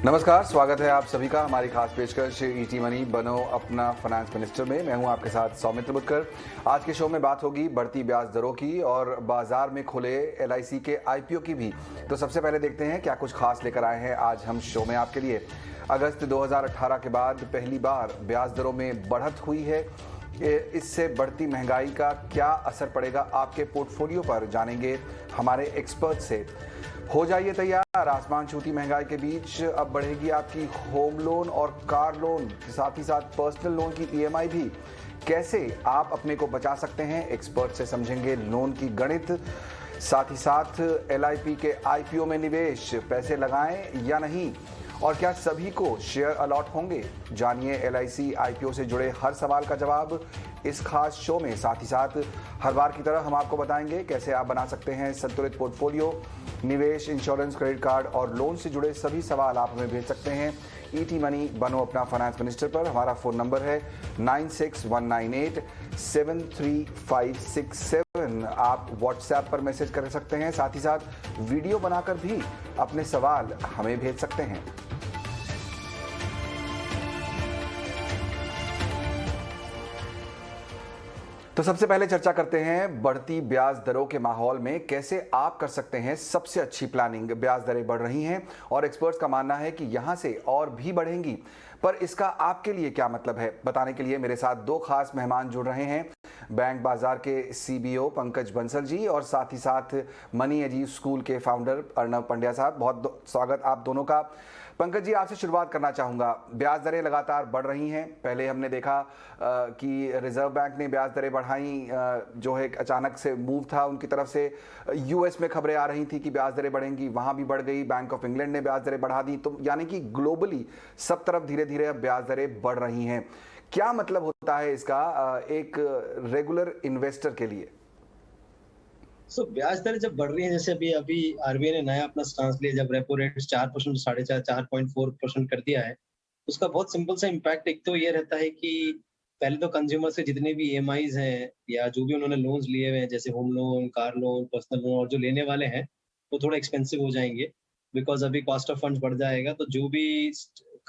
नमस्कार, स्वागत है आप सभी का हमारी खास पेशकश ईटी मनी बनो अपना फाइनेंस मिनिस्टर में। मैं हूं आपके साथ सौमित्र बुटकर। आज के शो में बात होगी बढ़ती ब्याज दरों की और बाजार में खुले एलआईसी के आईपीओ की भी। तो सबसे पहले देखते हैं क्या कुछ खास लेकर आए हैं आज हम शो में आपके लिए। अगस्त 2018 के बाद पहली बार ब्याज दरों में बढ़त हुई है। इससे बढ़ती महंगाई का क्या असर पड़ेगा आपके पोर्टफोलियो पर, जानेंगे हमारे एक्सपर्ट से। हो जाइए तैयार, आसमान छूती महंगाई के बीच अब बढ़ेगी आपकी होम लोन और कार लोन, साथ ही साथ पर्सनल लोन की ईएमआई भी। कैसे आप अपने को बचा सकते हैं, एक्सपर्ट से समझेंगे लोन की गणित। साथ ही साथ एलआईपी के आईपीओ में निवेश, पैसे लगाएं या नहीं, और क्या सभी को शेयर अलॉट होंगे। जानिए एलआईसी आईपीओ से जुड़े हर सवाल का जवाब इस खास शो में। साथ ही साथ हर बार की तरह हम आपको बताएंगे कैसे आप बना सकते हैं संतुलित पोर्टफोलियो। निवेश, इंश्योरेंस, क्रेडिट कार्ड और लोन से जुड़े सभी सवाल आप हमें भेज सकते हैं ईटी मनी बनो अपना फाइनेंस मिनिस्टर पर। हमारा फोन नंबर है 9619873567। आप व्हाट्सएप पर मैसेज कर सकते हैं, साथ ही साथ वीडियो बनाकर भी अपने सवाल हमें भेज सकते हैं। तो सबसे पहले चर्चा करते हैं बढ़ती ब्याज दरों के माहौल में कैसे आप कर सकते हैं सबसे अच्छी प्लानिंग। ब्याज दरें बढ़ रही हैं और एक्सपर्ट्स का मानना है कि यहां से और भी बढ़ेंगी, पर इसका आपके लिए क्या मतलब है, बताने के लिए मेरे साथ दो खास मेहमान जुड़ रहे हैं। बैंक बाजार के सीबीओ पंकज बंसल जी और साथ ही साथ मनी एजी स्कूल के फाउंडर अर्णव पंड्या साहब। बहुत स्वागत आप दोनों का। पंकज जी, आपसे शुरुआत करना चाहूँगा। ब्याज दरें लगातार बढ़ रही हैं। पहले हमने देखा कि रिजर्व बैंक ने ब्याज दरें बढ़ाई, जो है एक अचानक से मूव था उनकी तरफ से। यूएस में खबरें आ रही थी कि ब्याज दरें बढ़ेंगी, वहाँ भी बढ़ गई। बैंक ऑफ इंग्लैंड ने ब्याज दरें बढ़ा दी। तो यानी कि ग्लोबली सब तरफ धीरे धीरे अब ब्याज दरें बढ़ रही हैं। क्या मतलब होता है इसका एक रेगुलर इन्वेस्टर के लिए? ब्याज दरें जब बढ़ रही हैं, जैसे अभी अभी आरबीआई ने नया अपना स्टांस लिया, जब रेपो रेट 4%, 4.5, 4.4% कर दिया है। उसका बहुत सिंपल सा इम्पैक्ट एक तो ये रहता है कि पहले तो कंज्यूमर से जितने भी ईएमआईज हैं या जो भी उन्होंने लोन्स लिए हुए हैं, जैसे home loan, car loan, personal loan, और जो लेने वाले हैं, वो थोड़ा एक्सपेंसिव हो जाएंगे बिकॉज अभी कॉस्ट ऑफ फंड्स बढ़ जाएगा। तो जो भी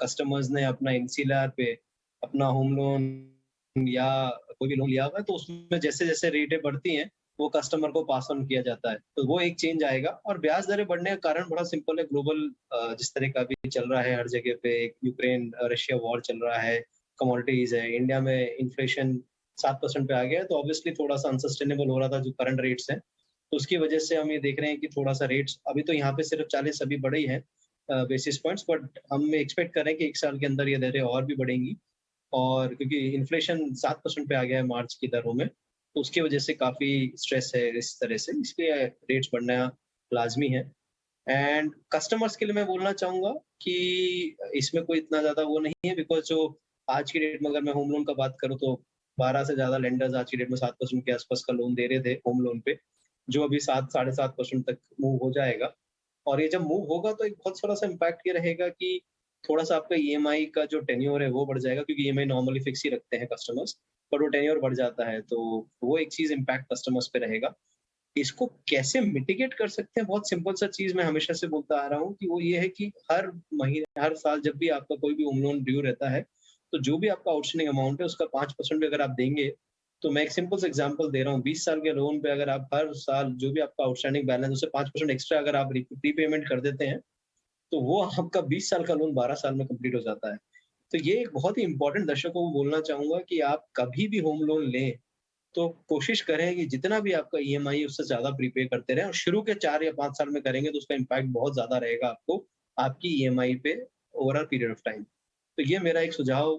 कस्टमर्स ने अपना एनसीएलआर पे अपना होम लोन या कोई भी लोन लिया हुआ है, तो उसमें जैसे जैसे रेटें बढ़ती हैं वो कस्टमर को पास ऑन किया जाता है। तो वो एक चेंज आएगा। और ब्याज दरें बढ़ने का कारण बड़ा सिंपल है। ग्लोबल जिस तरह का अभी चल रहा है, हर जगह पे यूक्रेन रशिया वॉर चल रहा है, कमोडिटीज है, इंडिया में इन्फ्लेशन 7% पे आ गया है। तो ऑब्वियसली थोड़ा सा अनसस्टेनेबल हो रहा था जो करंट रेट्स हैं। तो उसकी वजह से हम ये देख रहे हैं कि थोड़ा सा रेट्स अभी तो यहाँ पे सिर्फ 40 अभी बढ़े ही हैं बेसिस पॉइंट्स, बट हम एक्सपेक्ट कर रहे हैं कि एक साल के अंदर ये दरें और भी बढ़ेंगी। और क्योंकि इन्फ्लेशन 7% पे आ गया है मार्च की दरों में, तो उसकी वजह से काफ़ी स्ट्रेस है इस तरह से, इसलिए रेट्स बढ़ना लाज़मी है। एंड कस्टमर्स के लिए मैं बोलना चाहूँगा कि इसमें कोई इतना ज़्यादा वो नहीं है, बिकॉज़ जो आज की डेट में अगर मैं होम लोन का बात करूँ तो 12 से ज़्यादा लेंडर्स आज की डेट में 7% के आसपास का लोन दे रहे थे होम लोन पे, जो अभी 7, 7.5% तक मूव हो जाएगा। और ये जब मूव होगा तो एक बहुत थोड़ा-सा इम्पैक्ट ये रहेगा कि थोड़ा-सा आपका ईएमआई का जो टेन्योर है वो बढ़ जाएगा, क्योंकि ईएमआई नॉर्मली फिक्स ही रखते हैं कस्टमर्स, पर वो टेन्योर बढ़ जाता है, तो वो एक चीज़ इम्पैक्ट कस्टमर्स पे रहेगा। इसको कैसे मिटिगेट कर सकते हैं? बहुत सिंपल सा चीज़ मैं हमेशा से बोलता आ रहा हूँ कि वो ये है कि हर महीने, हर साल जब भी आपका कोई भी होम लोन ड्यू रहता है, तो जो भी आपका आउटस्टैंडिंग अमाउंट है उसका 5% भी अगर आप देंगे, तो मैं एक सिंपल सा एग्ज़ाम्पल दे रहा हूँ, 20 साल के लोन पे अगर आप हर साल जो भी आपका आउटस्टैंडिंग बैलेंस है उससे 5% एक्स्ट्रा अगर आप प्रीपेमेंट कर देते हैं, तो वो आपका 20 साल का लोन 12 साल में कंप्लीट हो जाता है। तो ये एक बहुत ही इम्पोर्टेंट दर्शकों को बोलना चाहूँगा कि आप कभी भी होम लोन लें, तो कोशिश करें कि जितना भी आपका ईएमआई है उससे ज़्यादा प्रीपे करते रहें, और शुरू के 4 या 5 साल में करेंगे तो उसका इम्पैक्ट बहुत ज़्यादा रहेगा आपको, आपकी ईएमआई पे over a period of time. तो ये मेरा एक सुझाव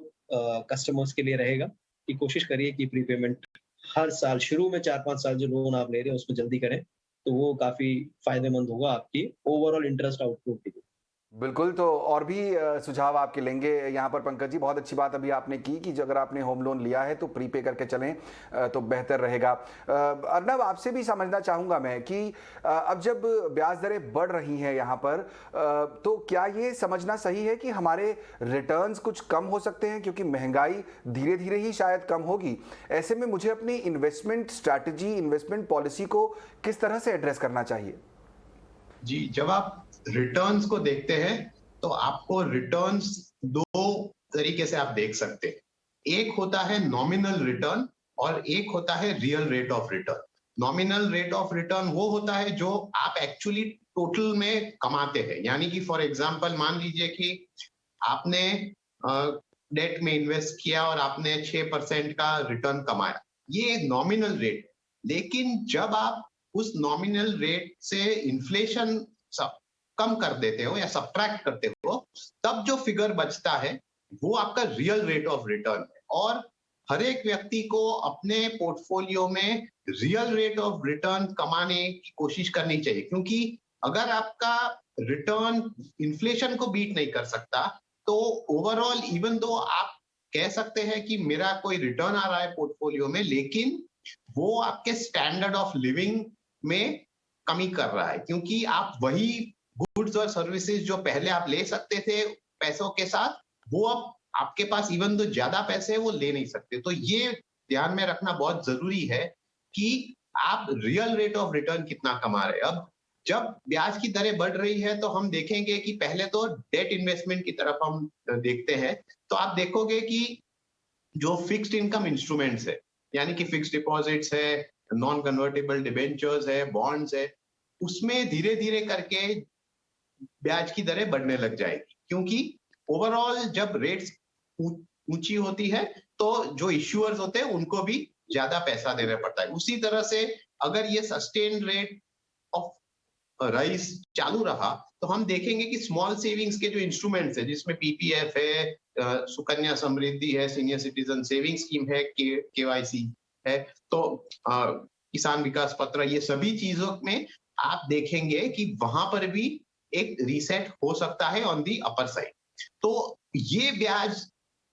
कस्टमर्स के लिए रहेगा कि कोशिश करिए कि प्रीपेमेंट हर साल शुरू में 4-5 साल जो लोन आप ले रहे हैं उसमें जल्दी करें, तो वो काफ़ी फ़ायदेमंद होगा आपकी ओवरऑल इंटरेस्ट आउटपुट के लिए। बिल्कुल, तो और भी सुझाव आपके लेंगे यहाँ पर पंकज जी। बहुत अच्छी बात अभी आपने की कि अगर आपने होम लोन लिया है तो प्रीपे करके चलें तो बेहतर रहेगा। अर्नब, आपसे भी समझना चाहूँगा मैं कि अब जब ब्याज दरें बढ़ रही हैं यहाँ पर, तो क्या ये समझना सही है कि हमारे रिटर्न्स कुछ कम हो सकते हैं, क्योंकि महंगाई धीरे धीरे ही शायद कम होगी। ऐसे में मुझे अपनी इन्वेस्टमेंट स्ट्रैटेजी, इन्वेस्टमेंट पॉलिसी को किस तरह से एड्रेस करना चाहिए? जी, जब आप रिटर्न्स को देखते हैं तो आपको रिटर्न्स दो तरीके से आप देख सकते हैं। एक होता है नॉमिनल रिटर्न और एक होता है real rate of return. Nominal rate of return वो होता है जो आप एक्चुअली टोटल में कमाते हैं, यानी कि फॉर एग्जांपल मान लीजिए कि आपने डेट में इन्वेस्ट किया और आपने 6% का रिटर्न कमाया, ये नॉमिनल रेट। लेकिन जब आप उस नॉमिनल रेट से इन्फ्लेशन कम कर देते हो या सब्ट्रैक्ट करते हो, तब जो फिगर बचता है वो आपका रियल रेट ऑफ रिटर्न है। और हर एक व्यक्ति को अपने पोर्टफोलियो में रियल रेट ऑफ रिटर्न कमाने की कोशिश करनी चाहिए, क्योंकि अगर आपका रिटर्न इन्फ्लेशन को बीट नहीं कर सकता तो ओवरऑल इवन दो आप कह सकते हैं कि मेरा कोई रिटर्न आ रहा है पोर्टफोलियो में, लेकिन वो आपके स्टैंडर्ड ऑफ लिविंग में कमी कर रहा है, क्योंकि आप वही गुड्स और सर्विसेज जो पहले आप ले सकते थे पैसों के साथ, वो अब आपके पास इवन तो ज्यादा पैसे है वो ले नहीं सकते। तो ये ध्यान में रखना बहुत जरूरी है कि आप रियल रेट ऑफ रिटर्न कितना कमा रहे हैं। अब जब ब्याज की दरें बढ़ रही है तो हम देखेंगे कि पहले तो डेट इन्वेस्टमेंट की तरफ हम देखते हैं, तो आप देखोगे कि जो फिक्स्ड इनकम इंस्ट्रूमेंट्स है, यानी कि फिक्स्ड डिपॉजिट्स है, नॉन कन्वर्टेबल डिबेंचर्स है, बॉन्ड्स है, उसमें धीरे धीरे करके ब्याज की दरें बढ़ने लग जाएगी, क्योंकि ओवरऑल जब रेट्स ऊंची होती है तो जो इश्यूअर्स होते हैं उनको भी ज्यादा पैसा देना पड़ता है। उसी तरह से अगर ये सस्टेन रेट ऑफ राइज चालू रहा तो हम देखेंगे कि स्मॉल सेविंग्स के जो इंस्ट्रूमेंट्स है, जिसमें पीपीएफ है, सुकन्या समृद्धि है, सीनियर सिटीजन सेविंग स्कीम है, केवाईसी है, तो किसान विकास पत्र, ये सभी चीजों में आप देखेंगे कि वहां पर भी एक रीसेट हो सकता है ऑन दी अपर साइड। तो ये ब्याज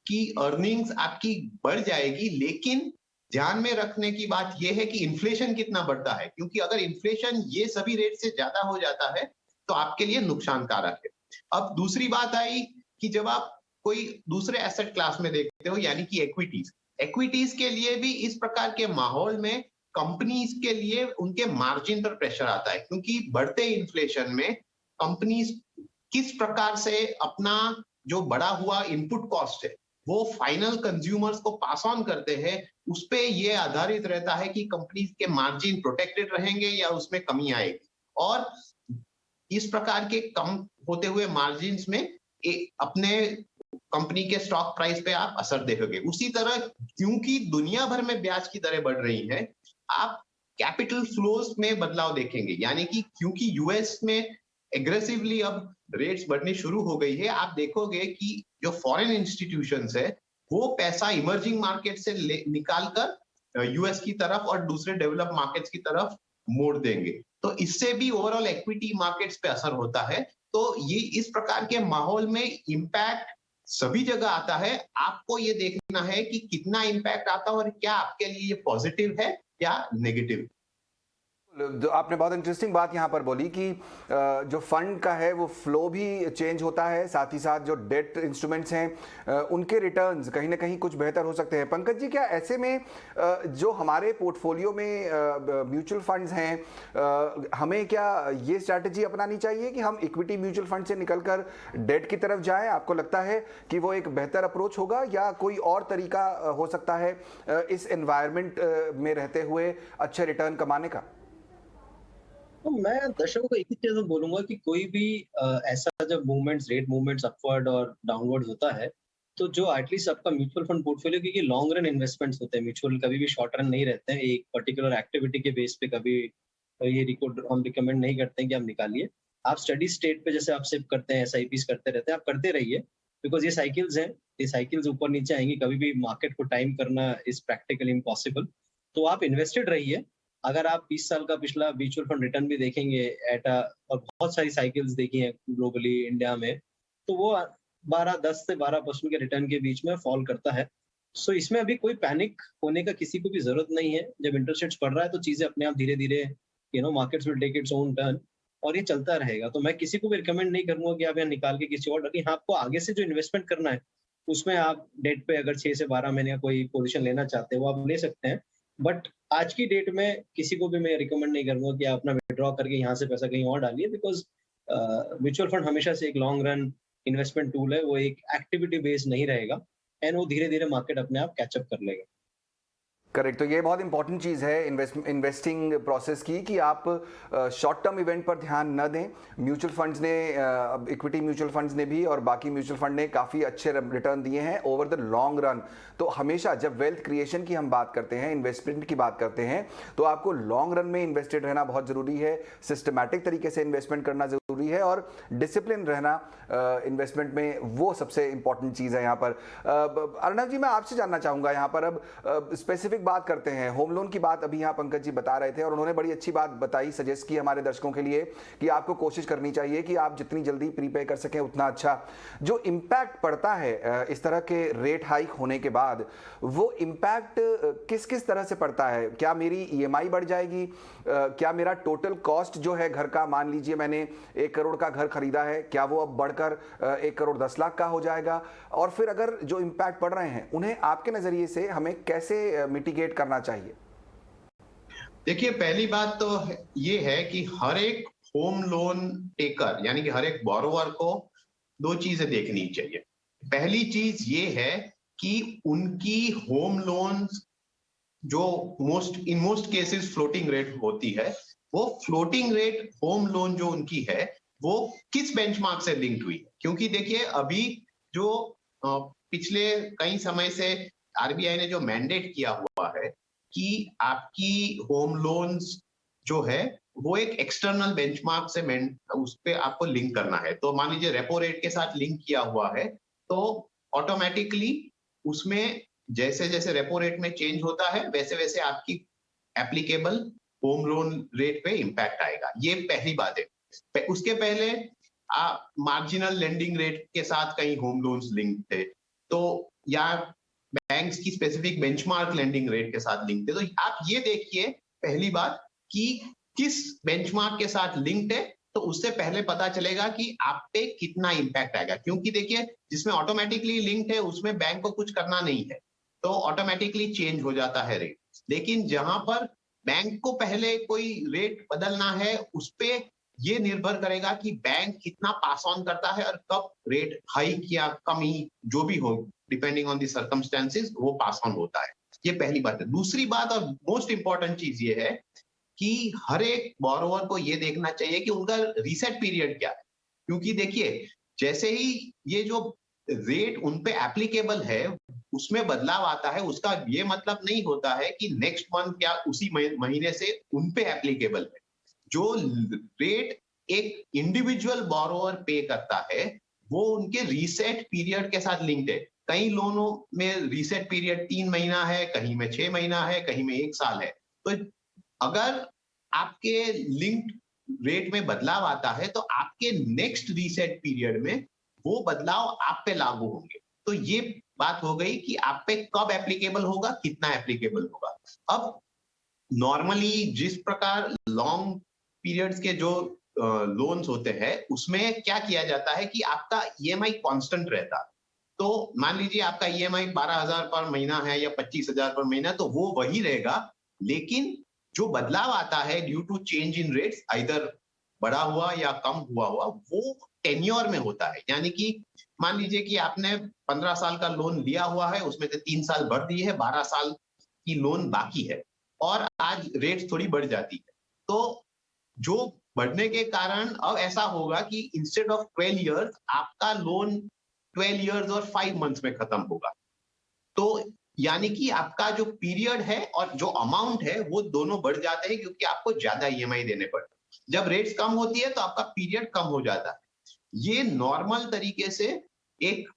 की अर्निंग्स आपकी बढ़ जाएगी, लेकिन ध्यान में रखने की बात यह है कि इन्फ्लेशन कितना बढ़ता है, क्योंकि अगर इन्फ्लेशन ये सभी रेट से ज्यादा हो जाता है तो आपके लिए नुकसानकारक है। अब दूसरी बात आई कि जब आप कोई दूसरे एसेट क्लास में देखते हो, यानी कि एक्विटीज, एक्विटीज के लिए भी इस प्रकार के माहौल में कंपनीज के लिए उनके मार्जिन पर प्रेशर आता है, क्योंकि बढ़ते इन्फ्लेशन में कंपनीज किस प्रकार से अपना जो बढ़ा हुआ इनपुट कॉस्ट है वो फाइनल कंज्यूमर्स को पास ऑन करते हैं, उस पे ये आधारित रहता है कि कंपनी के मार्जिन प्रोटेक्टेड रहेंगे या उसमें कमी आएगी। और इस प्रकार के कम होते हुए मार्जिन में अपने कंपनी के स्टॉक प्राइस पे आप असर देखोगे। उसी तरह क्योंकि दुनिया भर में ब्याज की दरें बढ़ रही हैं, आप कैपिटल फ्लोज में बदलाव देखेंगे, यानी कि क्योंकि यूएस में एग्रेसिवली अब रेट्स बढ़नी शुरू हो गई है, आप देखोगे कि जो फॉरेन इंस्टीट्यूशंस है वो पैसा इमर्जिंग मार्केट से निकाल कर यूएस की तरफ और दूसरे डेवलप मार्केट्स की तरफ मोड़ देंगे, तो इससे भी ओवरऑल इक्विटी मार्केट्स पे असर होता है। तो ये इस प्रकार के माहौल में इंपैक्ट सभी जगह आता है। आपको ये देखना है कि कितना इंपैक्ट आता है और क्या आपके लिए ये पॉजिटिव है या नेगेटिव। आपने बहुत इंटरेस्टिंग बात यहाँ पर बोली कि जो फंड का है वो फ्लो भी चेंज होता है, साथ ही साथ जो डेट इंस्ट्रूमेंट्स हैं उनके रिटर्न्स कहीं ना कहीं कुछ बेहतर हो सकते हैं। पंकज जी, क्या ऐसे में जो हमारे पोर्टफोलियो में म्यूचुअल फंड्स हैं, हमें क्या ये स्ट्रैटेजी अपनानी चाहिए कि हम इक्विटी म्यूचुअल फंड से निकलकर डेट की तरफ जाएं? आपको लगता है कि वो एक बेहतर अप्रोच होगा या कोई और तरीका हो सकता है इस एनवायरनमेंट में रहते हुए अच्छे रिटर्न कमाने का? तो मैं दर्शकों को एक ही चीज बोलूंगा कि कोई भी ऐसा जब मूवमेंट्स, रेट मूवमेंट्स अपवर्ड और डाउनवर्ड होता है, तो जो एटलीस्ट आपका म्यूचुअल फंड पोर्टफोलियो, क्योंकि लॉन्ग रन इन्वेस्टमेंट्स होते हैं, म्यूचुअल कभी भी शॉर्ट रन नहीं रहते हैं, एक पर्टिकुलर एक्टिविटी के बेस पे कभी ये हम रिकमेंड नहीं करते हैं कि आप निकालिए। आप स्टडी स्टेट पे जैसे आप सिप करते हैं, एसआईपीस करते रहते हैं, आप करते रहिए, बिकॉज ये साइकिल्स हैं, ये साइकिल्स ऊपर नीचे आएंगी, कभी भी मार्केट को टाइम करना इज प्रैक्टिकली इम्पॉसिबल। तो आप इन्वेस्टेड रहिए। अगर आप 20 साल का पिछला म्यूचुअल फंड रिटर्न भी देखेंगे और बहुत सारी साइकिल्स देखी हैं ग्लोबली, इंडिया में, तो वो 10 से 12% के रिटर्न के बीच में फॉल करता है। सो इसमें अभी कोई पैनिक होने का किसी को भी जरूरत नहीं है। जब इंटरेस्ट रेट्स बढ़ रहा है तो चीजें अपने आप धीरे धीरे markets will take its own turn और ये चलता रहेगा। तो मैं किसी को भी रिकमेंड नहीं करूंगा कि आप यहाँ निकाल के किसी और हाँ, आपको आगे से जो इन्वेस्टमेंट करना है उसमें आप डेट पे अगर 6 से 12 महीने का कोई पोजीशन लेना चाहते हैं वो आप ले सकते हैं। बट आज की डेट में किसी को भी मैं रिकमेंड नहीं करूंगा कि आप अपना विड्रॉ करके यहाँ से पैसा कहीं और डालिए, बिकॉज म्यूचुअल फंड हमेशा से एक लॉन्ग रन इन्वेस्टमेंट टूल है वो एक एक्टिविटी बेस्ड नहीं रहेगा, एंड वो धीरे धीरे मार्केट अपने आप कैचअप कर लेगा। करेक्ट। तो ये बहुत इंपॉर्टेंट चीज़ है इन्वेस्टिंग प्रोसेस की, कि आप शॉर्ट टर्म इवेंट पर ध्यान न दें। म्यूचुअल फंड्स ने, इक्विटी म्यूचुअल फंड्स ने भी और बाकी म्यूचुअल फंड ने काफ़ी अच्छे रिटर्न दिए हैं ओवर द लॉन्ग रन। तो हमेशा जब वेल्थ क्रिएशन की हम बात करते हैं, इन्वेस्टमेंट की बात करते हैं, तो आपको लॉन्ग रन में इन्वेस्टेड रहना बहुत ज़रूरी है, सिस्टमैटिक तरीके से इन्वेस्टमेंट करना ज़रूरी है, और डिसिप्लिन रहना इन्वेस्टमेंट में, वो सबसे इंपॉर्टेंट चीज़ है यहाँ पर। अर्णव जी, मैं आपसे जानना चाहूँगा यहाँ पर, अब स्पेसिफिक बात करते हैं। होम लोन की बात अभी यहाँ पंकज जी बता रहे थे, और उन्होंने बड़ी अच्छी बात बताई, सजेस्ट की हमारे दर्शकों के लिए, कि आपको कोशिश करनी चाहिए कि आप जितनी जल्दी प्रीपे कर सकें उतना अच्छा। जो इम्पैक्ट पड़ता है इस तरह के रेट हाइक होने के बाद, वो इम्पैक्ट किस किस तरह से पड़ता है? क्या मेरी ईएमआई बढ़ जाएगी? क्या मेरा टोटल कॉस्ट जो है घर का, मान लीजिए मैंने 1 करोड़ का घर खरीदा है, क्या वो अब बढ़कर 1 करोड़ 10 लाख का हो जाएगा? और फिर अगर जो इम्पैक्ट पड़ रहे हैं, उन्हें आपके नजरिए से हमें कैसे मिटिगेट करना चाहिए? देखिए, पहली बात तो ये है कि हर एक होम लोन टेकर, यानी कि हर एक बोरोवर को 2 चीजें देखनी चाहिए। पहली चीज ये है कि उनकी होम लोन जो in most cases floating rate होती है, वो फ्लोटिंग रेट होम लोन जो उनकी है, वो किस बेंचमार्क से लिंक्ड हुई है। क्योंकि देखिए, अभी जो पिछले कई समय से आरबीआई ने जो मैंडेट किया हुआ है कि आपकी होम लोन्स जो है वो एक एक्सटर्नल बेंचमार्क से उस पे आपको लिंक करना है। तो मान लीजिए रेपो रेट के साथ लिंक किया हुआ है, तो ऑटोमेटिकली उसमें जैसे जैसे रेपो रेट में चेंज होता है, वैसे वैसे आपकी एप्लीकेबल होम लोन रेट पे इंपैक्ट आएगा। ये पहली बात है। उसके पहले मार्जिनल लेंडिंग रेट के साथ कई होम लोन्स लिंक थे, तो या बैंक्स की स्पेसिफिक बेंचमार्क लेंडिंग रेट के साथ लिंक थे। तो आप ये देखिए, पहली बात, कि किस बेंचमार्क के साथ लिंक्ड है, तो उससे पहले पता चलेगा कि आप पे कितना इंपैक्ट आएगा। क्योंकि देखिए, जिसमें ऑटोमेटिकली लिंक्ड है उसमें बैंक को कुछ करना नहीं है, तो ऑटोमेटिकली चेंज हो जाता है रेट। लेकिन जहां पर बैंक को पहले कोई रेट बदलना है, उस पे ये निर्भर करेगा कि बैंक कितना पास ऑन करता है और कब रेट हाइक या कमी जो भी हो, डिपेंडिंग ऑन दी सर्कमस्टेंसेस, वो पास ऑन होता है। ये पहली बात है। दूसरी बात और मोस्ट इंपॉर्टेंट चीज ये है कि हर एक बोरोवर को ये देखना चाहिए कि उनका रीसेट पीरियड क्या है। क्योंकि देखिए, जैसे ही ये जो रेट उन पे एप्लीकेबल है उसमें बदलाव आता है, उसका ये मतलब नहीं होता है कि नेक्स्ट मंथ या उसी महीने से उन पे एप्लीकेबल है। जो रेट एक इंडिविजुअल बोरोवर पे करता है, वो उनके रीसेट पीरियड के साथ लिंक्ड है। कई लोनों में रीसेट पीरियड 3 महीना है, कहीं में 6 महीना है, कहीं में 1 साल है। तो अगर आपके लिंक्ड रेट में बदलाव आता है, तो आपके नेक्स्ट रीसेट पीरियड में वो बदलाव आप पे लागू होंगे। तो ये बात हो गई कि आप पे कब एप्लीकेबल होगा, कितना एप्लीकेबल होगा। अब नॉर्मली जिस प्रकार लॉन्ग पीरियड्स के जो लोन्स होते हैं, उसमें क्या किया जाता है कि आपका ईएमआई कांस्टेंट रहता। तो मान लीजिए आपका ईएमआई 12,000 पर महीना है या 25,000 पर महीना, तो वो वही रहेगा। लेकिन जो बदलाव आता है due to change in rates, either बढ़ा हुआ या कम हुआ, वो टेन्योर में होता है। यानी कि मान लीजिए कि आपने 15 साल का लोन लिया हुआ है, उसमें से 3 साल भर दिए है, 12 साल की लोन बाकी है, और आज रेट थोड़ी बढ़ जाती है। तो जो बढ़ने के कारण अब ऐसा होगा कि इंस्टेड ऑफ 12 इयर्स आपका लोन 12 इयर्स और 5 मंथ्स में खत्म होगा। तो यानी कि आपका जो पीरियड है और जो अमाउंट है वो दोनों बढ़ जाते हैं, क्योंकि आपको ज्यादा ईएमआई देने पड़ते हैं। जब रेट्स कम होती है तो आपका पीरियड कम हो जाता है। ये नॉर्मल तरीके से एक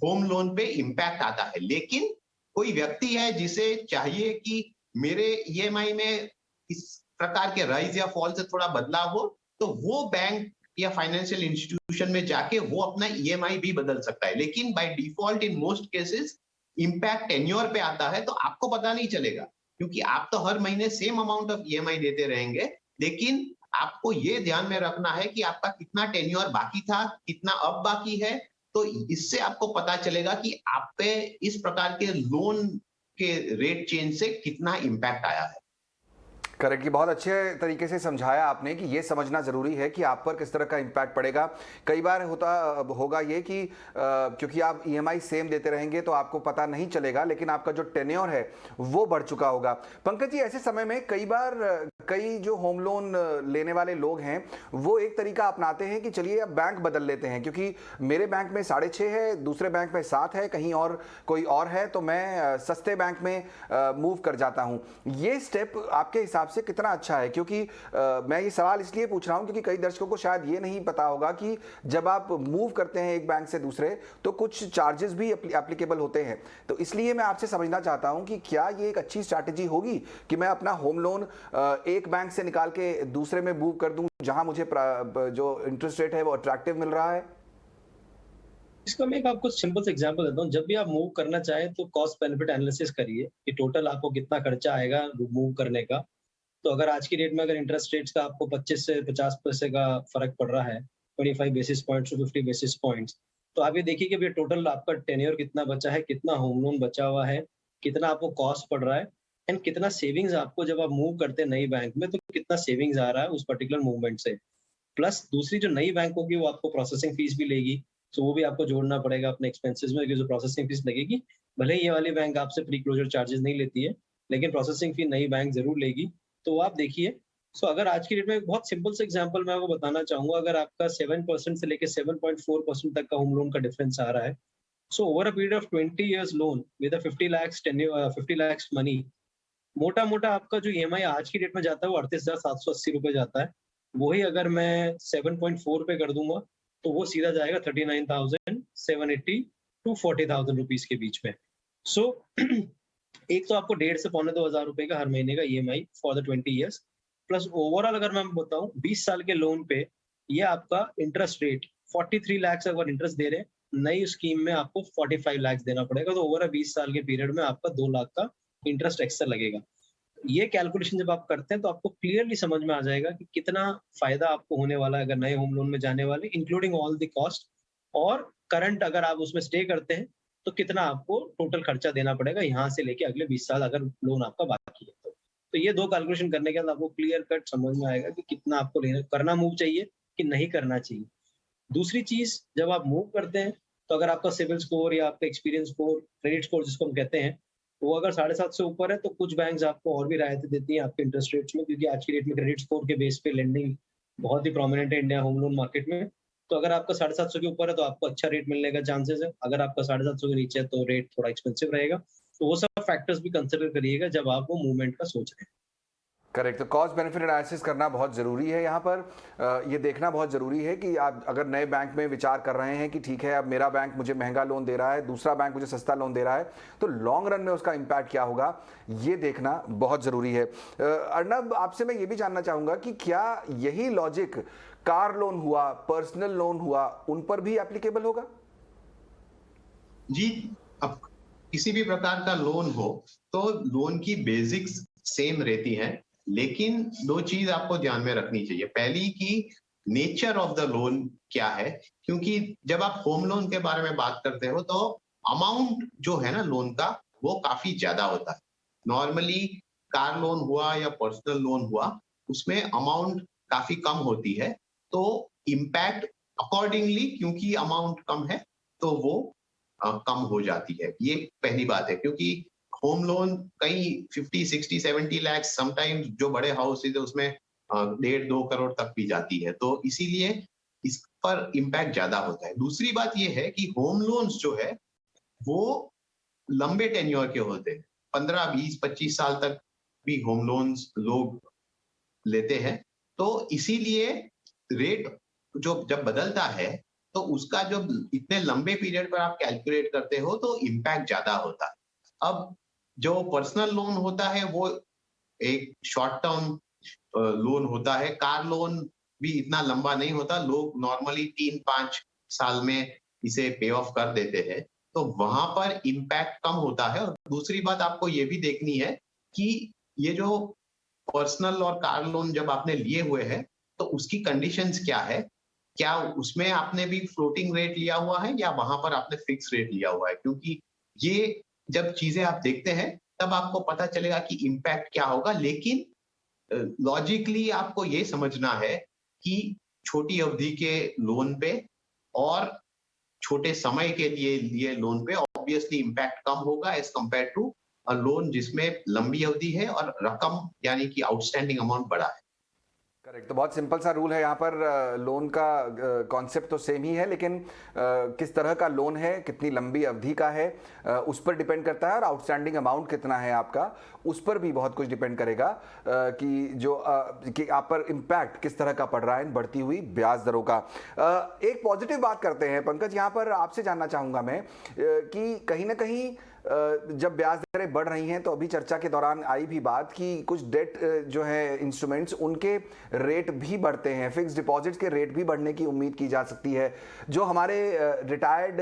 होम लोन पे इंपैक्ट आता है। लेकिन कोई व्यक्ति है जिसे चाहिए कि मेरे ईएमआई में इस प्रकार के राइज या फॉल से थोड़ा बदलाव हो, तो वो बैंक या फाइनेंशियल इंस्टीट्यूशन में जाके वो अपना ईएमआई भी बदल सकता है। लेकिन by default in most cases impact tenure पे आता है, तो आपको पता नहीं चलेगा, क्योंकि आप तो हर महीने सेम अमाउंट ऑफ ईएमआई देते रहेंगे। लेकिन आपको ये ध्यान में रखना है कि आपका कितना टेन्योर बाकी था, कितना अब बाकी है। तो इससे आपको पता चलेगा कि आप पे इस प्रकार के लोन के रेट चेंज से कितना इंपैक्ट आया है। करेक्ट, ये बहुत अच्छे तरीके से समझाया आपने कि ये समझना ज़रूरी है कि आप पर किस तरह का इम्पैक्ट पड़ेगा। कई बार होगा ये कि क्योंकि आप ईएमआई सेम देते रहेंगे तो आपको पता नहीं चलेगा, लेकिन आपका जो टेन्योर है वो बढ़ चुका होगा। पंकज जी, ऐसे समय में कई बार कई जो होम लोन लेने वाले लोग हैं वो एक तरीका अपनाते हैं कि चलिए अब बैंक बदल लेते हैं, क्योंकि मेरे बैंक में 6.5 है, दूसरे बैंक में 7 है, कहीं और कोई और है, तो मैं सस्ते बैंक में मूव कर जाता हूं। ये स्टेप आपके हिसाब से कितना अच्छा है? क्योंकि मैं ये सवाल इसलिए पूछ रहा हूं क्योंकि कई दर्शकों को शायद ये नहीं पता होगा कि जब आप मूव करते हैं एक बैंक से दूसरे तो कुछ चार्जेस भी एप्लीकेबल होते हैं। तो इसलिए मैं आपसे समझना चाहता हूं कि क्या ये एक अच्छी स्ट्रैटेजी होगी कि मैं अपना होम लोन एक बैंक से निकाल के दूसरे में मूव कर दूं जहां मुझे जो इंटरेस्ट रेट है वो अट्रैक्टिव मिल रहा है? इसका मैं एक आपको सिंपल से एग्जांपल देता हूँ। जब भी आप मूव करना चाहें तो कॉस्ट बेनिफिट एनालिसिस करिए कि टोटल आपको कितना खर्चा आएगा मूव करने का। तो अगर आज की डेट में अगर इंटरेस्ट रेट्स का आपको 25 से 50 पैसे का फर्क पड़ रहा है, 25 basis points to 50 basis points, तो आप ये देखिए कि टोटल आपका टेन्योर कितना बचा है, कितना होम लोन बचा हुआ है, कितना आपको कॉस्ट पड़ रहा है एंड कितना सेविंग्स आपको जब आप मूव करते हैं नई बैंक में तो कितना सेविंग्स आ रहा है उस पर्टिकुलर मूवमेंट से। प्लस दूसरी जो नई बैंक होगी वो आपको प्रोसेसिंग फीस भी लेगी, तो वो भी आपको जोड़ना पड़ेगा अपने एक्सपेंसेस में, क्योंकि जो प्रोसेसिंग फीस लगेगी, भले ही ये वाली बैंक आपसे प्री क्लोजर चार्जेस नहीं लेती है, लेकिन प्रोसेसिंग फी नई बैंक जरूर लेगी। तो वो आप देखिए। सो अगर आज की डेट में एक बहुत सिंपल से एग्जांपल मैं आपको बताना चाहूंगा, अगर आपका 7% से लेकर 7.4% तक का होम लोन का डिफरेंस आ रहा है, so over a period of 20 years loan with a 50 lakhs money, मोटा मोटा आपका जो ईएमआई आज की डेट में जाता है वो 38,780 रुपए जाता है। वही अगर मैं 7.4 पे कर दूंगा तो वो सीधा जाएगा 39,780 टू 40,000 रुपीज के बीच में। सो एक तो आपको 1.5 से 1,500 रुपए का हर महीने का EMI for the 20 years, plus overall अगर मैं बताऊं 20 साल के लोन पे ये आपका इंटरेस्ट रेट 43 लाख अगर इंटरेस्ट दे रहे हैं, नई स्कीम में आपको 45 लाख देना पड़ेगा। तो ओवर 20 साल के पीरियड में आपका 2 लाख का इंटरेस्ट एक्स्ट्रा लगेगा। ये कैलकुलेशन जब आप करते हैं तो आपको क्लियरली समझ में आ जाएगा कि कितना फायदा आपको होने वाला है अगर नए होम लोन में जाने वाले, इंक्लूडिंग ऑल द कॉस्ट, और करंट अगर आप उसमें स्टे करते हैं तो कितना आपको टोटल खर्चा देना पड़ेगा यहाँ से लेके अगले 20 साल अगर लोन आपका बाकी है तो ये 2 कैलकुलेशन करने के बाद आपको क्लियर कट समझ में आएगा कि कितना आपको करना मूव चाहिए कि नहीं करना चाहिए। दूसरी चीज, जब आप मूव करते हैं तो अगर आपका सिविल स्कोर या आपका एक्सपीरियंस स्कोर, क्रेडिट स्कोर जिसको हम कहते हैं, वो अगर 7.5 से ऊपर है तो कुछ बैंक्स आपको और भी राहतें देती हैं आपके इंटरेस्ट रेट्स में, क्योंकि आज की डेट में क्रेडिट स्कोर के बेस पे लेंडिंग बहुत ही प्रोमिनेंट है इंडिया होम लोन मार्केट में। तो अगर आपका 750 के ऊपर है तो आपको अच्छा रेट मिलने का चांसेस है, अगर आपका 750 के नीचे है तो रेट थोड़ा एक्सपेंसिव रहेगा। तो वो सब फैक्टर्स भी कंसिडर करिएगा जब आप वो मूवमेंट का सोच रहे हैं। करेक्ट, तो कॉस्ट बेनिफिट एनालिसिस करना बहुत ज़रूरी है यहाँ पर। ये देखना बहुत ज़रूरी है कि आप अगर नए बैंक में विचार कर रहे हैं कि ठीक है अब मेरा बैंक मुझे महंगा लोन दे रहा है, दूसरा बैंक मुझे सस्ता लोन दे रहा है, तो लॉन्ग रन में उसका इम्पैक्ट क्या होगा ये देखना बहुत ज़रूरी है। अर्नब, आपसे मैं ये भी जानना चाहूँगा कि क्या यही लॉजिक कार लोन हुआ, पर्सनल लोन हुआ, उन पर भी एप्लीकेबल होगा? जी, अब किसी भी प्रकार का लोन हो तो लोन की बेसिक्स सेम रहती हैं, लेकिन 2 चीज आपको ध्यान में रखनी चाहिए। पहली कि नेचर ऑफ द लोन क्या है, क्योंकि जब आप होम लोन के बारे में बात करते हो तो अमाउंट जो है ना लोन का वो काफी ज्यादा होता है। नॉर्मली कार लोन हुआ या पर्सनल लोन हुआ उसमें अमाउंट काफी कम होती है, तो इम्पैक्ट अकॉर्डिंगली, क्योंकि अमाउंट कम है तो वो कम हो जाती है। ये पहली बात है, क्योंकि होम लोन कई 50, 60, 70 लाख, समटाइम्स जो बड़े हाउसेज है उसमें 1.5-2 करोड़ तक भी जाती है, तो इसीलिए इस पर इम्पैक्ट ज्यादा होता है। दूसरी बात ये है कि होम लोन्स जो है वो लंबे टेन्योर के होते हैं, 15, 20, 25 साल तक भी होम लोन्स लोग लेते हैं, तो इसीलिए रेट जो जब बदलता है तो उसका जो इतने लंबे पीरियड पर आप कैलकुलेट करते हो तो इम्पैक्ट ज्यादा होता है। अब जो पर्सनल लोन होता है वो एक शॉर्ट टर्म लोन होता है। कार लोन भी इतना लंबा नहीं होता, लोग नॉर्मली 3-5 साल में इसे पे ऑफ कर देते हैं, तो वहां पर इम्पैक्ट कम होता है। और दूसरी बात आपको ये भी देखनी है कि ये जो पर्सनल और कार लोन जब आपने लिए हुए हैं तो उसकी कंडीशंस क्या है, क्या उसमें आपने भी फ्लोटिंग रेट लिया हुआ है या वहां पर आपने फिक्स रेट लिया हुआ है, क्योंकि ये जब चीजें आप देखते हैं तब आपको पता चलेगा कि इम्पैक्ट क्या होगा। लेकिन लॉजिकली आपको ये समझना है कि छोटी अवधि के लोन पे और छोटे समय के लिए लोन पे ऑब्वियसली इम्पैक्ट कम होगा as compare to a loan जिसमें लंबी अवधि है और रकम यानी कि आउटस्टैंडिंग अमाउंट बड़ा है। करेक्ट। तो बहुत सिंपल सा रूल है यहाँ पर। लोन का कॉन्सेप्ट तो सेम ही है, लेकिन किस तरह का लोन है, कितनी लंबी अवधि का है, उस पर डिपेंड करता है, और आउटस्टैंडिंग अमाउंट कितना है आपका, उस पर भी बहुत कुछ डिपेंड करेगा कि आप पर इम्पैक्ट किस तरह का पड़ रहा है इन बढ़ती हुई ब्याज दरों का। एक पॉजिटिव बात करते हैं पंकज, यहाँ पर आपसे जानना चाहूँगा मैं कि कहीं ना कहीं जब ब्याज दरें बढ़ रही हैं तो अभी चर्चा के दौरान आई भी बात कि कुछ डेट जो है इंस्ट्रूमेंट्स, उनके रेट भी बढ़ते हैं, फिक्स डिपॉजिट्स के रेट भी बढ़ने की उम्मीद की जा सकती है। जो हमारे रिटायर्ड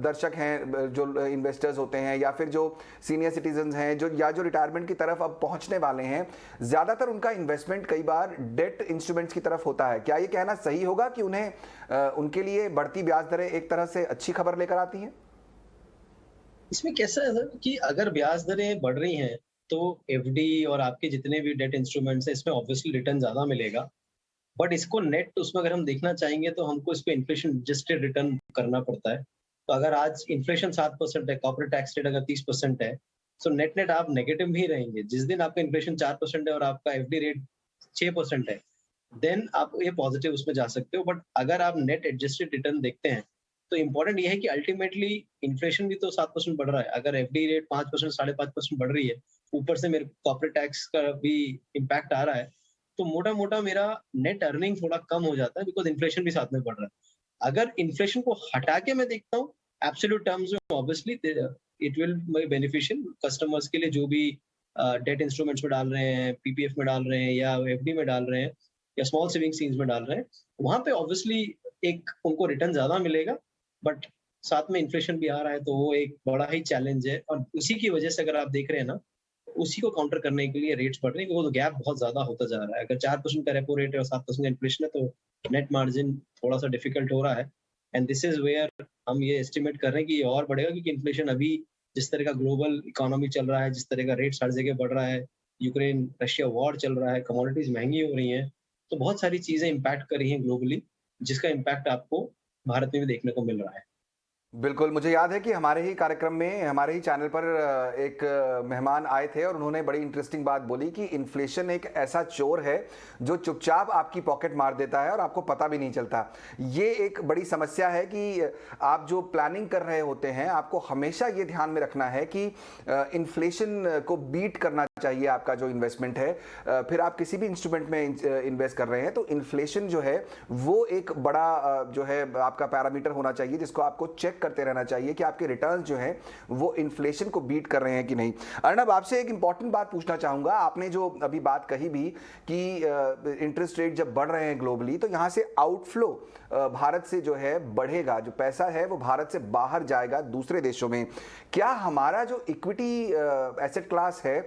दर्शक हैं, जो इन्वेस्टर्स होते हैं, या फिर जो सीनियर सिटीजन्स हैं, जो रिटायरमेंट की तरफ अब पहुंचने वाले हैं, ज़्यादातर उनका इन्वेस्टमेंट कई बार डेट इंस्ट्रूमेंट्स की तरफ होता है। क्या ये कहना सही होगा कि उनके लिए बढ़ती ब्याज दरें एक तरह से अच्छी खबर लेकर आती हैं? इसमें कैसा है सर कि अगर ब्याज दरें बढ़ रही हैं तो एफडी और आपके जितने भी डेट इंस्ट्रूमेंट्स हैं इसमें ऑब्वियसली रिटर्न ज्यादा मिलेगा। बट इसको नेट उसमें अगर हम देखना चाहेंगे तो हमको इस पे इन्फ्लेशन एडजस्टेड रिटर्न करना पड़ता है। तो अगर आज इन्फ्लेशन 7% है, कॉर्पोरेट टैक्स रेट अगर 30% है, तो नेट नेट आप नेगेटिव भी रहेंगे। जिस दिन आपका इन्फ्लेशन 4% है और आपका एफडी रेट 6% है, देन आप ये पॉजिटिव उसमें जा सकते हो। बट अगर आप नेट एडजस्टेड रिटर्न देखते हैं तो इम्पोर्टेंट ये है कि अल्टीमेटली इन्फ्लेशन भी तो 7% बढ़ रहा है। अगर एफडी रेट 5%, 5.5% बढ़ रही है, ऊपर से मेरे कॉर्पोरेट टैक्स का भी इम्पैक्ट आ रहा है, तो मोटा मोटा मेरा नेट अर्निंग थोड़ा कम हो जाता है, बिकॉज इन्फ्लेशन भी साथ में बढ़ रहा है। अगर इन्फ्लेशन को हटा के मैं देखता हूँ एब्सोल्यूट टर्म्स में, obviously it will be beneficial customers के लिए, जो भी डेट इंस्ट्रूमेंट्स में डाल रहे हैं, पीपीएफ में डाल रहे हैं या एफडी में डाल रहे हैं या स्मॉल सेविंग स्कीम्स में डाल रहे हैं, वहां पे ऑब्वियसली एक उनको रिटर्न ज्यादा मिलेगा। बट साथ में इन्फ्लेशन भी आ रहा है, तो वो एक बड़ा ही चैलेंज है। और उसी की वजह से अगर आप देख रहे हैं ना, उसी को काउंटर करने के लिए रेट्स बढ़ रहे हैं, क्योंकि वो गैप बहुत ज्यादा होता जा रहा है। अगर 4% का रेपो रेट है और 7% इन्फ्लेशन है, तो नेट मार्जिन थोड़ा सा डिफिकल्ट हो रहा है। एंड दिस इज वेयर हम ये एस्टिमेट कर रहे हैं कि ये और बढ़ेगा, क्योंकि इन्फ्लेशन अभी जिस तरह का ग्लोबल इकोनॉमी चल रहा है, जिस तरह का रेट्स हर जगह बढ़ रहा है, यूक्रेन रशिया वॉर चल रहा है, कमोडिटीज महंगी हो रही हैं, तो बहुत सारी चीजें इम्पैक्ट कर रही हैं ग्लोबली, जिसका इम्पैक्ट आपको भारत में भी देखने को मिल रहा है। बिल्कुल, मुझे याद है कि हमारे ही कार्यक्रम में, हमारे ही चैनल पर एक मेहमान आए थे और उन्होंने बड़ी इंटरेस्टिंग बात बोली कि इन्फ्लेशन एक ऐसा चोर है जो चुपचाप आपकी पॉकेट मार देता है और आपको पता भी नहीं चलता। ये एक बड़ी समस्या है कि आप जो प्लानिंग कर रहे होते हैं, आपको हमेशा ये ध्यान में रखना है कि इन्फ्लेशन को बीट करना चाहिए आपका जो इन्वेस्टमेंट है। फिर आप किसी भी इंस्ट्रूमेंट में इन्वेस्ट कर रहे हैं तो इन्फ्लेशन जो है वो एक बड़ा जो है आपका पैरामीटर होना चाहिए, जिसको आपको चेक करते रहना चाहिए कि आपके रिटर्न्स जो हैं वो इन्फ्लेशन को बीट कर रहे हैं कि नहीं। अर्नब, आपसे एक इंपॉर्टेंट बात पूछना चाहूंगा। आपने जो अभी बात कही भी कि इंटरेस्ट रेट जब बढ़ रहे हैं ग्लोबली, तो यहाँ से आउटफ्लो भारत से जो है बढ़ेगा, जो पैसा है वो भारत से बाहर जाएगा दूसरे देशों में। क्या हमारा जो इक्विटी एसेट क्लास है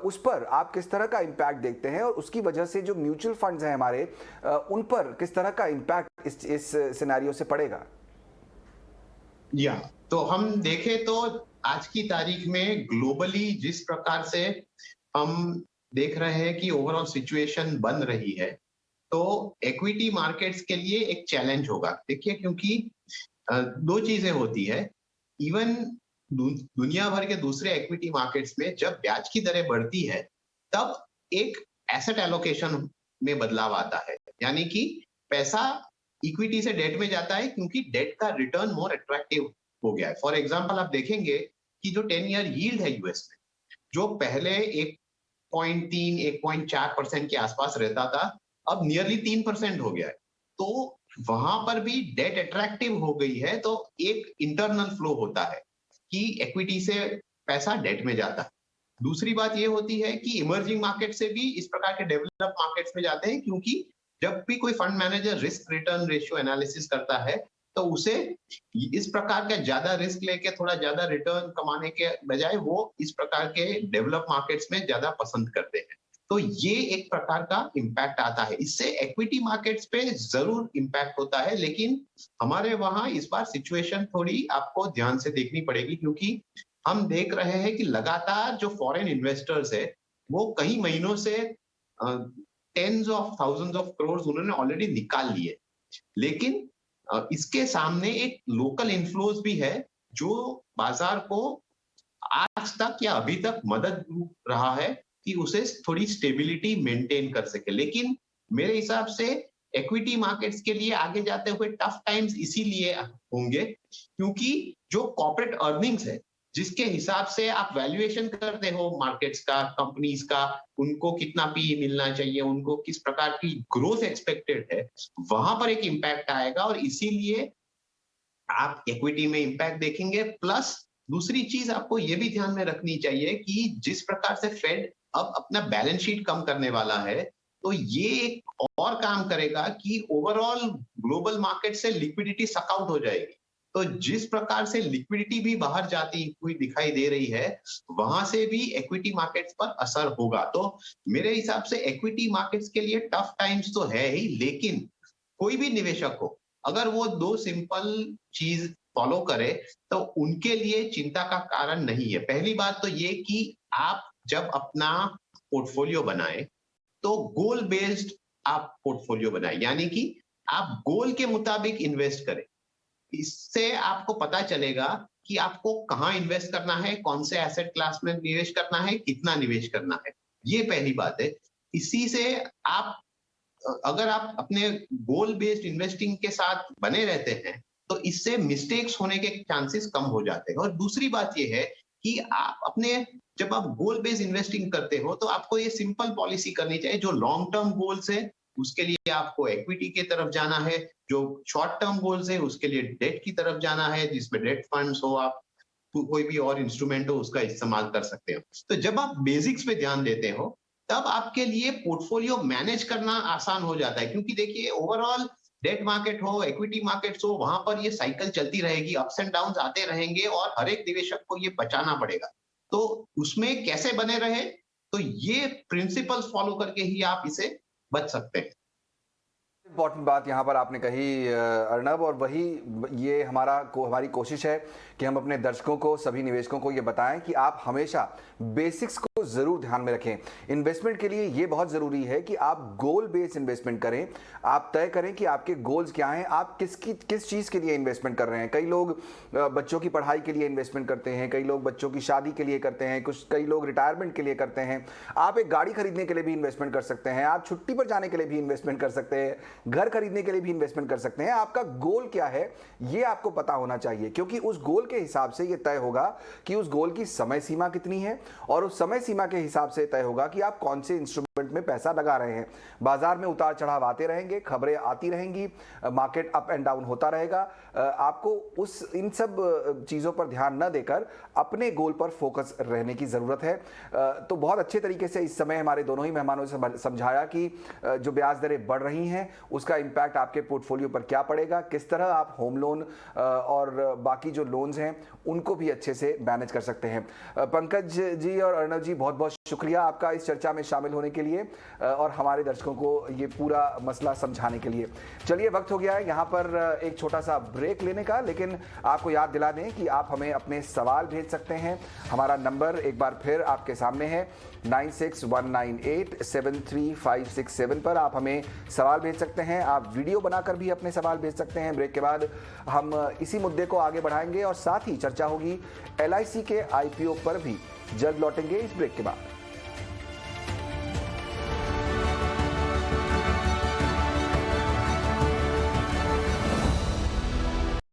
उस पर आप किस तरह का इम्पैक्ट देखते हैं, और उसकी वजह से जो म्यूचुअल फंड्स हैं हमारे, उन पर किस तरह का इम्पैक्ट इस सिनेरियो से पड़ेगा? या तो हम देखें तो आज की तारीख में ग्लोबली जिस प्रकार से हम देख रहे हैं कि ओवरऑल सिचुएशन बन रही है, तो इक्विटी मार्केट्स के लिए एक चैलेंज होगा। देखिए, क्योंकि दो चीजें होती है। इवन दुनिया भर के दूसरे इक्विटी मार्केट्स में जब ब्याज की दरें बढ़ती है, तब एक एसेट एलोकेशन में बदलाव आता है, यानी कि पैसा इक्विटी से डेट में जाता है, क्योंकि डेट का रिटर्न मोर अट्रैक्टिव हो गया है। फॉर एग्जांपल, आप देखेंगे कि जो 10 ईयर यील्ड है यूएस में, जो पहले 1.3 1.4% के आसपास रहता था, अब नियरली 3% हो गया है। तो वहां पर भी डेट अट्रैक्टिव हो गई है, तो एक इंटरनल फ्लो होता है कि इक्विटी से पैसा डेट में जाता है। दूसरी बात ये होती है कि इमर्जिंग मार्केट से भी इस प्रकार के डेवलप मार्केट्स में जाते हैं, क्योंकि जब भी कोई fund manager risk return ratio analysis करता है, तो उसे इस प्रकार का ज्यादा रिस्क लेके थोड़ा ज्यादा रिटर्न कमाने के बजाय वो इस प्रकार के डेवलप मार्केट्स में ज्यादा पसंद करते हैं। तो ये एक प्रकार का इम्पैक्ट आता है। इससे इक्विटी मार्केट्स पे जरूर इम्पैक्ट होता है, लेकिन हमारे वहां इस बार सिचुएशन थोड़ी आपको ध्यान से देखनी पड़ेगी, क्योंकि हम देख रहे हैं कि लगातार जो फॉरेन इन्वेस्टर्स है वो कई महीनों से tens of thousands of crore उन्होंने ऑलरेडी निकाल लिए, लेकिन इसके सामने एक लोकल इन्फ्लोज भी है जो बाजार को आज तक या अभी तक मदद रहा है कि उसे थोड़ी स्टेबिलिटी मेंटेन कर सके। लेकिन मेरे हिसाब से इक्विटी मार्केट्स के लिए आगे जाते हुए टफ टाइम्स इसीलिए होंगे क्योंकि जो कॉर्पोरेट अर्निंग्स है, जिसके हिसाब से आप वैल्यूएशन करते हो मार्केट्स का, कंपनीज का, उनको कितना पी मिलना चाहिए, उनको किस प्रकार की ग्रोथ एक्सपेक्टेड है, वहां पर एक इंपैक्ट आएगा और इसीलिए आप इक्विटी में इंपैक्ट देखेंगे। प्लस दूसरी चीज आपको ये भी ध्यान में रखनी चाहिए कि जिस प्रकार से फेड अब अपना बैलेंस शीट कम करने वाला है, तो ये एक और काम करेगा कि ओवरऑल ग्लोबल मार्केट से लिक्विडिटी सक आउट हो जाएगी। तो जिस प्रकार से लिक्विडिटी भी बाहर जाती हुई दिखाई दे रही है, वहां से भी इक्विटी मार्केट्स पर असर होगा। तो मेरे हिसाब से इक्विटी मार्केट्स के लिए टफ टाइम्स तो है ही, लेकिन कोई भी निवेशक हो, अगर वो दो सिंपल चीज फॉलो करे तो उनके लिए चिंता का कारण नहीं है। पहली बात तो ये कि आप जब अपना पोर्टफोलियो बनाए तो गोल बेस्ड आप पोर्टफोलियो बनाए, यानी कि आप गोल के मुताबिक इन्वेस्ट करें। इससे आपको पता चलेगा कि आपको कहाँ इन्वेस्ट करना है, कौन से एसेट क्लास में निवेश करना है, कितना निवेश करना है। ये पहली बात है। इसी से आप अगर आप अपने गोल बेस्ड इन्वेस्टिंग के साथ बने रहते हैं तो इससे मिस्टेक्स होने के चांसेस कम हो जाते हैं। और दूसरी बात ये है कि आप अपने जब आप गोल बेस्ड इन्वेस्टिंग करते हो तो आपको ये सिंपल पॉलिसी करनी चाहिए। जो लॉन्ग टर्म गोल्स है उसके लिए आपको इक्विटी की तरफ जाना है, जो शॉर्ट टर्म गोल्स है उसके लिए डेट की तरफ जाना है, जिसमें डेट फंड्स हो, आप कोई भी और इंस्ट्रूमेंट हो उसका इस्तेमाल कर सकते हो। तो जब आप बेसिक्स पे ध्यान देते हो तब आपके लिए पोर्टफोलियो मैनेज करना आसान हो जाता है, क्योंकि देखिए ओवरऑल डेट मार्केट हो, इक्विटी मार्केट्स हो, वहां पर ये साइकिल चलती रहेगी, अप्स एंड डाउन्स आते रहेंगे और हर एक निवेशक को ये बचाना पड़ेगा। तो उसमें कैसे बने रहे, तो ये प्रिंसिपल्स फॉलो करके ही आप इसे बच सकते हैं। इम्पॉर्टेंट बात यहाँ पर आपने कही अर्नब, और वही ये हमारी कोशिश है कि हम अपने दर्शकों को, सभी निवेशकों को ये बताएं कि आप हमेशा बेसिक्स को ज़रूर ध्यान में रखें। इन्वेस्टमेंट के लिए ये बहुत ज़रूरी है कि आप गोल बेस्ड इन्वेस्टमेंट करें। आप तय करें कि आपके गोल्स क्या हैं, आप किस चीज़ के लिए इन्वेस्टमेंट कर रहे हैं। कई लोग बच्चों की पढ़ाई के लिए इन्वेस्टमेंट करते हैं, कई लोग बच्चों की शादी के लिए करते हैं, कई लोग रिटायरमेंट के लिए करते हैं। आप एक गाड़ी खरीदने के लिए भी इन्वेस्टमेंट कर सकते हैं, आप छुट्टी पर जाने के लिए भी इन्वेस्टमेंट कर सकते हैं, घर खरीदने के लिए भी इन्वेस्टमेंट कर सकते हैं। आपका गोल क्या है ये आपको पता होना चाहिए, क्योंकि उस गोल के हिसाब से ये तय होगा कि उस गोल की समय सीमा कितनी है, और उस समय सीमा के हिसाब से तय होगा कि आप कौन से इंस्ट्रूमेंट में पैसा लगा रहे हैं। बाजार में उतार चढ़ाव आते रहेंगे, खबरें आती रहेंगी, मार्केट अप एंड डाउन होता रहेगा। आपको इन सब चीज़ों पर ध्यान न देकर अपने गोल पर फोकस रहने की ज़रूरत है। तो बहुत अच्छे तरीके से इस समय हमारे दोनों ही मेहमानों से समझाया कि जो ब्याज दरें बढ़ रही हैं उसका इम्पैक्ट आपके पोर्टफोलियो पर क्या पड़ेगा, किस तरह आप होम लोन और बाकी जो लोन्स हैं उनको भी अच्छे से मैनेज कर सकते हैं। पंकज जी और अर्नब जी, बहुत बहुत शुक्रिया आपका इस चर्चा में शामिल होने के लिए और हमारे दर्शकों को ये पूरा मसला समझाने के लिए। चलिए, वक्त हो गया है यहाँ पर एक छोटा सा ब्रेक लेने का, लेकिन आपको याद दिला दें कि आप हमें अपने सवाल भेज सकते हैं। हमारा नंबर एक बार फिर आपके सामने है 9619873567 पर आप हमें सवाल भेज सकते हैं। आप वीडियो बनाकर भी अपने सवाल भेज सकते हैं। ब्रेक के बाद हम इसी मुद्दे को आगे बढ़ाएंगे और साथ ही चर्चा होगी LIC के IPO पर भी। जल्द लौटेंगे इस ब्रेक के बाद।